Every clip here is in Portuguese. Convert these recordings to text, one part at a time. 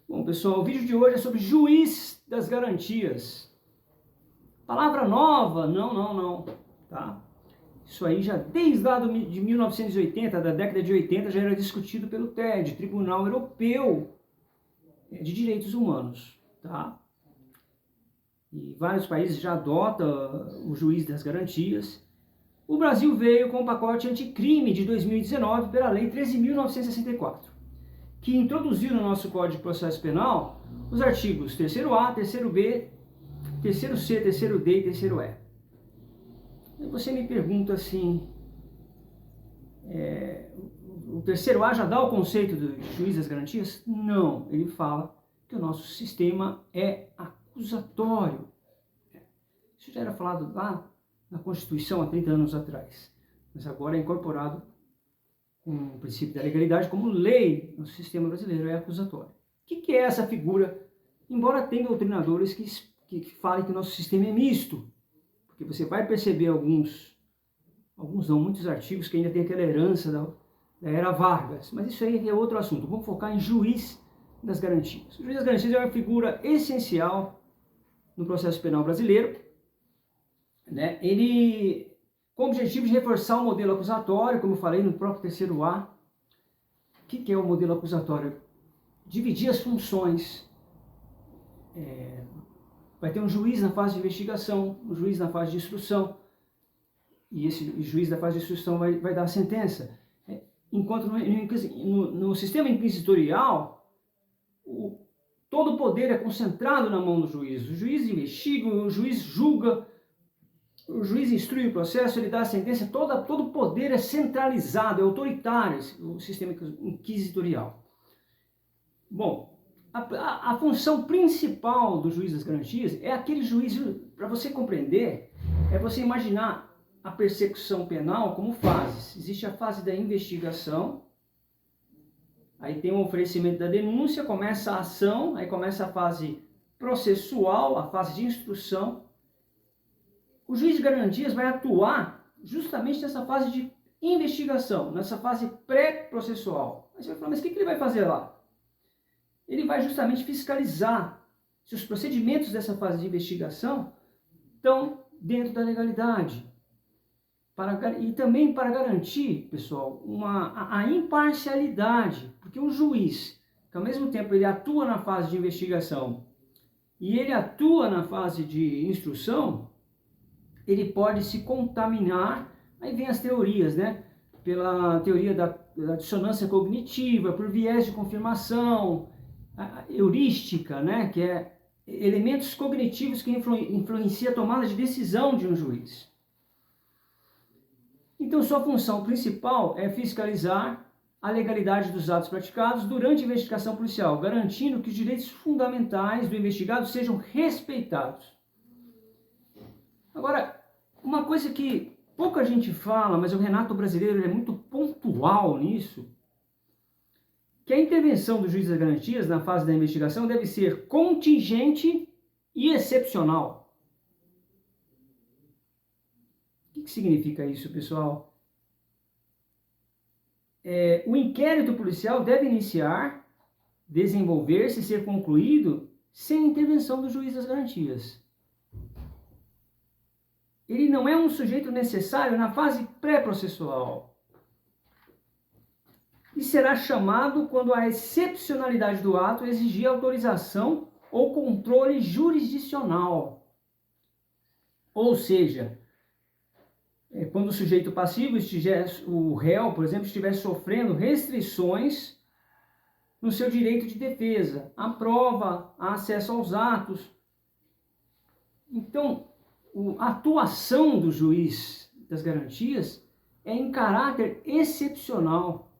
Bom, pessoal, o vídeo de hoje é sobre juiz das garantias. Palavra nova? Não, tá? Isso aí já desde lá de 1980, da década de 80, já era discutido pelo TED, Tribunal Europeu de Direitos Humanos, tá? E vários países já adotam o juiz das garantias. O Brasil veio com o pacote anticrime de 2019 pela Lei 13.964, que introduziu no nosso Código de Processo Penal os artigos 3º-A, 3º-B, 3º-C, 3º-D e 3º-E. E você me pergunta assim, o 3º-A já dá o conceito do juiz das garantias? Não, ele fala que o nosso sistema é acusatório. Isso já era falado lá na Constituição há 30 anos atrás, mas agora é incorporado com o princípio da legalidade como lei no sistema brasileiro, é acusatório. O que é essa figura? Embora tenha doutrinadores que falem que o nosso sistema é misto, porque você vai perceber alguns não, muitos artigos que ainda tem aquela herança da era Vargas, mas isso aí é outro assunto. Vamos focar em juiz das garantias. O juiz das garantias é uma figura essencial no processo penal brasileiro, né? Ele, com o objetivo de reforçar o modelo acusatório, como eu falei no próprio 3º-A. O que é o modelo acusatório? Dividir as funções. Vai ter um juiz na fase de investigação, um juiz na fase de instrução, e esse juiz da fase de instrução vai dar a sentença. Enquanto no sistema inquisitorial, todo o poder é concentrado na mão do juiz. O juiz investiga, o juiz julga, o juiz instrui o processo, ele dá a sentença, todo o poder é centralizado, é autoritário, o sistema inquisitorial. Bom, a função principal do juiz das garantias é aquele juiz, para você compreender, é você imaginar a persecução penal como fases. Existe a fase da investigação, aí tem o oferecimento da denúncia, começa a ação, aí começa a fase processual, a fase de instrução. O juiz de garantias vai atuar justamente nessa fase de investigação, nessa fase pré-processual. Aí você vai falar, mas o que ele vai fazer lá? Ele vai justamente fiscalizar se os procedimentos dessa fase de investigação estão dentro da legalidade. E também para garantir, pessoal, a imparcialidade, porque um juiz, que ao mesmo tempo ele atua na fase de investigação e ele atua na fase de instrução, ele pode se contaminar. Aí vem as teorias, né? Pela teoria da dissonância cognitiva, por viés de confirmação, a heurística, né? Que é elementos cognitivos que influenciam a tomada de decisão de um juiz. Então, sua função principal é fiscalizar a legalidade dos atos praticados durante a investigação policial, garantindo que os direitos fundamentais do investigado sejam respeitados. Agora, uma coisa que pouca gente fala, mas o Renato brasileiro é muito pontual nisso, que a intervenção do juiz das garantias na fase da investigação deve ser contingente e excepcional. O que significa isso, pessoal? O inquérito policial deve iniciar, desenvolver-se e ser concluído sem intervenção do juiz das garantias. Ele não é um sujeito necessário na fase pré-processual. E será chamado quando a excepcionalidade do ato exigir autorização ou controle jurisdicional. Ou seja, quando o sujeito passivo, o réu, por exemplo, estiver sofrendo restrições no seu direito de defesa, à prova, a acesso aos atos. Então, a atuação do juiz das garantias é em caráter excepcional.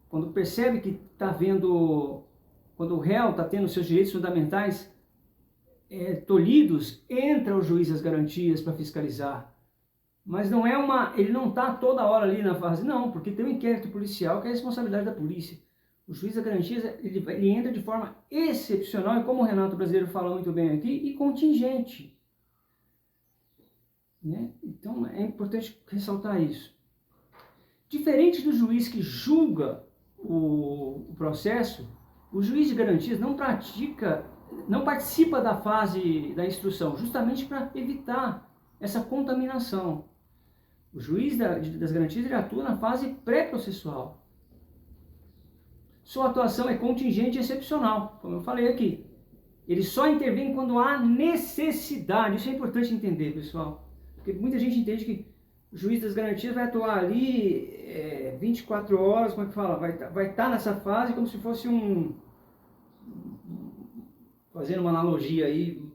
Quando percebe que está vendo, quando o réu está tendo seus direitos fundamentais tolhidos, entra o juiz das garantias para fiscalizar. Mas não ele não está toda hora ali na fase, não, porque tem um inquérito policial que é a responsabilidade da polícia. O juiz das garantias, ele entra de forma excepcional, e como o Renato brasileiro fala muito bem aqui, e contingente. Né? Então é importante ressaltar isso. Diferente do juiz que julga o processo, O juiz de garantias não participa da fase da instrução, justamente para evitar essa contaminação. O juiz das garantias ele atua na fase pré-processual. Sua atuação é contingente e excepcional, como eu falei aqui. Ele só intervém quando há necessidade. Isso é importante entender, pessoal. Porque muita gente entende que o juiz das garantias vai atuar ali 24 horas, como é que fala? Vai estar nessa fase como se fosse fazendo uma analogia aí,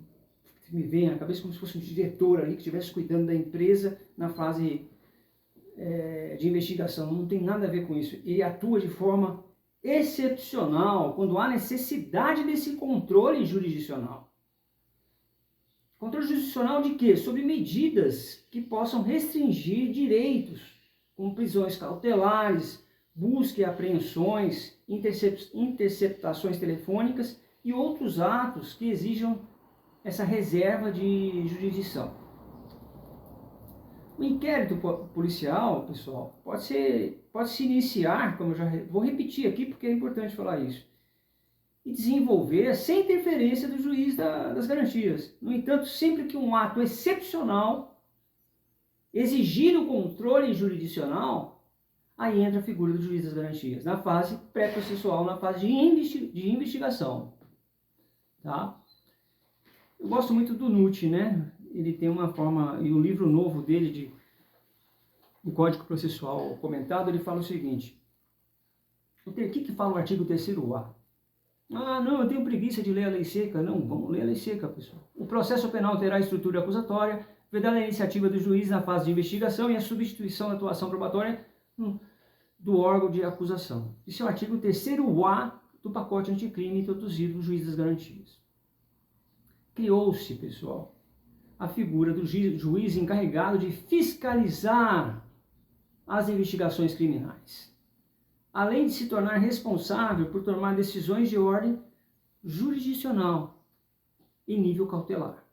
me vem à cabeça como se fosse um diretor ali que estivesse cuidando da empresa na fase de investigação. Não tem nada a ver com isso. Ele atua de forma excepcional quando há necessidade desse controle jurisdicional. Controle jurisdicional de quê? Sobre medidas que possam restringir direitos, como prisões cautelares, busca e apreensões, interceptações telefônicas e outros atos que exijam essa reserva de jurisdição. O inquérito policial, pessoal, pode se iniciar, como eu já vou repetir aqui porque é importante falar isso, e desenvolver sem interferência do juiz das garantias. No entanto, sempre que um ato excepcional exigir o controle jurisdicional, aí entra a figura do juiz das garantias, na fase pré-processual, na fase de investigação. Tá? Eu gosto muito do Nutt, né? Ele tem uma forma, e o livro novo dele, de Código Processual Comentado, ele fala o seguinte: o que fala o artigo 3º-A? Ah, não, eu tenho preguiça de ler a lei seca. Não, vamos ler a lei seca, pessoal. O processo penal terá estrutura acusatória, vedada a iniciativa do juiz na fase de investigação e a substituição da atuação probatória do órgão de acusação. Isso é o artigo 3º-A do pacote anticrime introduzido no juiz das garantias. Criou-se, pessoal, a figura do juiz encarregado de fiscalizar as investigações criminais, além de se tornar responsável por tomar decisões de ordem jurisdicional em nível cautelar.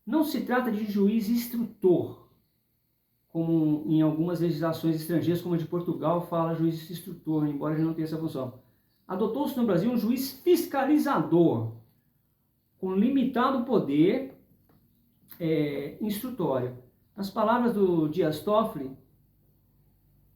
Não se trata de juiz instrutor, como em algumas legislações estrangeiras, como a de Portugal, fala juiz instrutor, embora ele não tenha essa função. Adotou-se no Brasil um juiz fiscalizador, com limitado poder instrutório. Nas palavras do Dias Toffoli,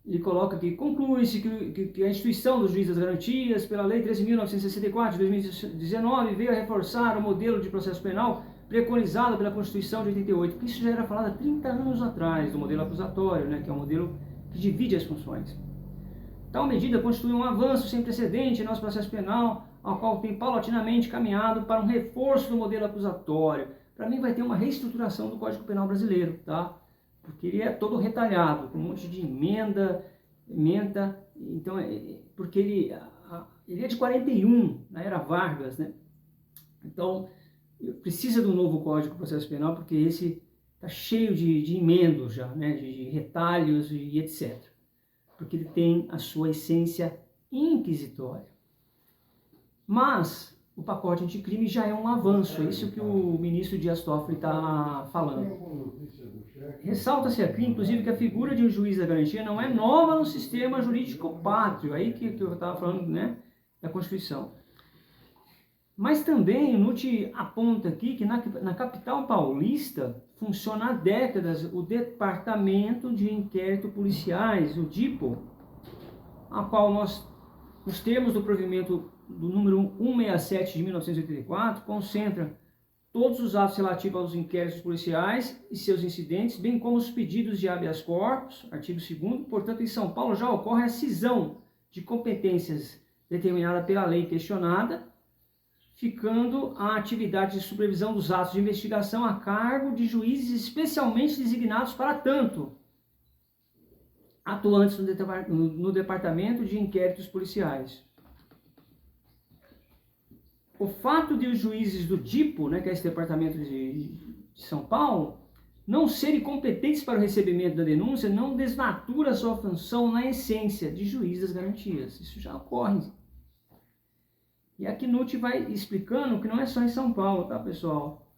ele coloca que conclui-se que a instituição do juiz das garantias, pela Lei 13.964 de 2019, veio a reforçar o modelo de processo penal preconizado pela Constituição de 88, porque isso já era falado há 30 anos atrás, do modelo acusatório, né, que é um modelo que divide as funções. Tal medida constitui um avanço sem precedente em nosso processo penal, ao qual tem paulatinamente caminhado para um reforço do modelo acusatório. Para mim vai ter uma reestruturação do Código Penal brasileiro, tá? Porque ele é todo retalhado, com um monte de emenda, então, porque ele é de 41, na era Vargas, né? Então, precisa do novo Código de Processo Penal, porque esse está cheio de emendos já, né? De retalhos e etc. Porque ele tem a sua essência inquisitória. Mas o pacote anticrime já é um avanço, é isso que o ministro Dias Toffoli está falando. Ressalta-se aqui, inclusive, que a figura de um juiz da garantia não é nova no sistema jurídico pátrio, aí que eu estava falando, né, da Constituição. Mas também o Nutt aponta aqui que na capital paulista funciona há décadas o Departamento de Inquérito Policiais, o DIPO, a qual nós, nos termos do provimento do número 167 de 1984, concentra todos os atos relativos aos inquéritos policiais e seus incidentes, bem como os pedidos de habeas corpus, artigo 2º. Portanto, em São Paulo já ocorre a cisão de competências determinada pela lei questionada, ficando a atividade de supervisão dos atos de investigação a cargo de juízes especialmente designados para tanto, atuantes no Departamento de Inquéritos Policiais. O fato de os juízes do DIPO, né, que é esse departamento de São Paulo, não serem competentes para o recebimento da denúncia, não desnatura a sua função na essência de juiz das garantias. Isso já ocorre. E aqui Nutt vai explicando que não é só em São Paulo, tá, pessoal?